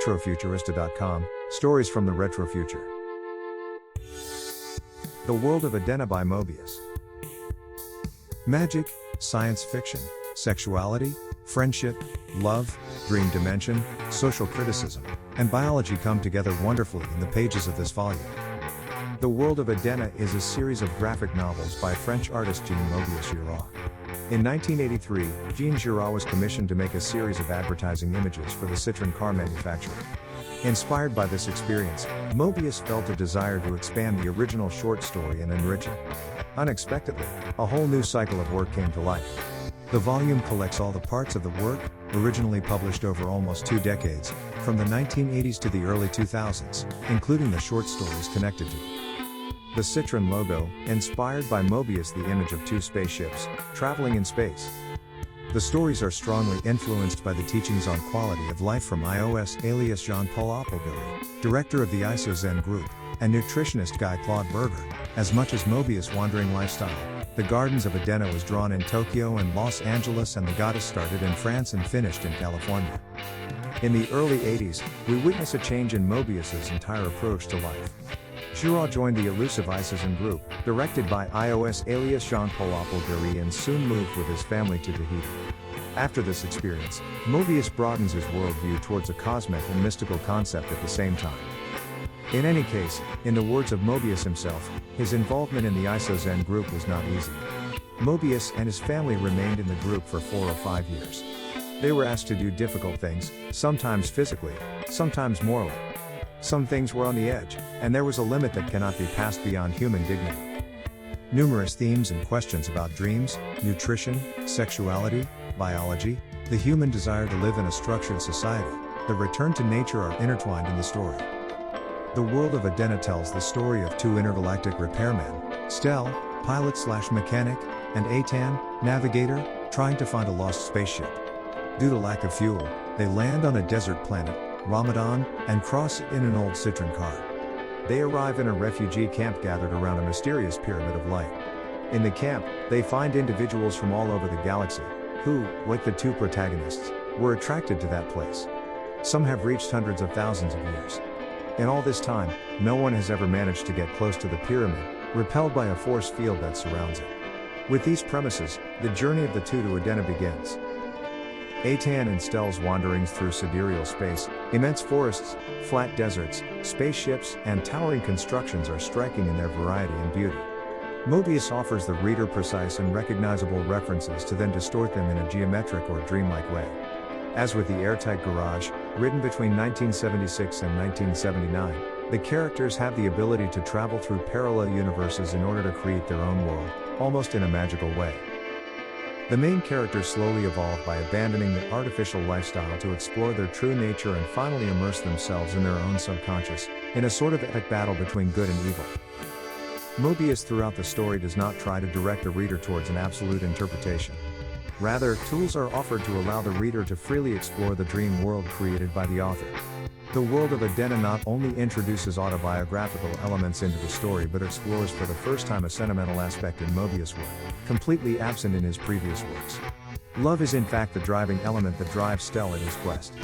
RetroFuturista.com, stories from the retro future. The World of Edena by Moebius. Magic, science fiction, sexuality, friendship, love, dream dimension, social criticism, and biology come together wonderfully in the pages of this volume. The World of Edena is a series of graphic novels by French artist Moebius Giraud. In 1983, Jean Giraud was commissioned to make a series of advertising images for the Citroën car manufacturer. Inspired by this experience, Moebius felt a desire to expand the original short story and enrich it. Unexpectedly, a whole new cycle of work came to life. The volume collects all the parts of the work, originally published over almost 2 decades, from the 1980s to the early 2000s, including the short stories connected to it. The Citroën logo, inspired by Moebius, the image of 2 spaceships, traveling in space. The stories are strongly influenced by the teachings on quality of life from iOS alias Jean-Paul Appelgary, director of the ISO-Zen group, and nutritionist Guy Claude Berger. As much as Moebius' wandering lifestyle, the Gardens of Edena was drawn in Tokyo and Los Angeles, and the goddess started in France and finished in California. In the early 80s, we witness a change in Moebius's entire approach to life. Giraud joined the elusive ISO-Zen group, directed by iOS alias Jean-Paul Appelgary, and soon moved with his family to Tahiti. After this experience, Moebius broadens his worldview towards a cosmic and mystical concept at the same time. In any case, in the words of Moebius himself, his involvement in the ISO-Zen group was not easy. Moebius and his family remained in the group for 4 or 5 years. They were asked to do difficult things, sometimes physically, sometimes morally. Some things were on the edge, and there was a limit that cannot be passed beyond human dignity. Numerous themes and questions about dreams, nutrition, sexuality, biology, the human desire to live in a structured society, the return to nature are intertwined in the story. The World of Edena tells the story of 2 intergalactic repairmen, Stel, pilot/mechanic, and Eitan, navigator, trying to find a lost spaceship. Due to lack of fuel, they land on a desert planet, Ramadan, and cross it in an old Citroën car. They arrive in a refugee camp gathered around a mysterious pyramid of light. In the camp, they find individuals from all over the galaxy, who, like the 2 protagonists, were attracted to that place. Some have reached hundreds of thousands of years. In all this time, no one has ever managed to get close to the pyramid, repelled by a force field that surrounds it. With these premises, the journey of the 2 to Edena begins. Eitan and Stel's wanderings through sidereal space, immense forests, flat deserts, spaceships, and towering constructions are striking in their variety and beauty. Moebius offers the reader precise and recognizable references to then distort them in a geometric or dreamlike way. As with the airtight Garage, written between 1976 and 1979, the characters have the ability to travel through parallel universes in order to create their own world, almost in a magical way. The main characters slowly evolve by abandoning their artificial lifestyle to explore their true nature and finally immerse themselves in their own subconscious, in a sort of epic battle between good and evil. Moebius throughout the story does not try to direct a reader towards an absolute interpretation. Rather, tools are offered to allow the reader to freely explore the dream world created by the author. The World of Edena not only introduces autobiographical elements into the story but explores for the first time a sentimental aspect in Moebius' work, completely absent in his previous works. Love is in fact the driving element that drives Stel in his quest.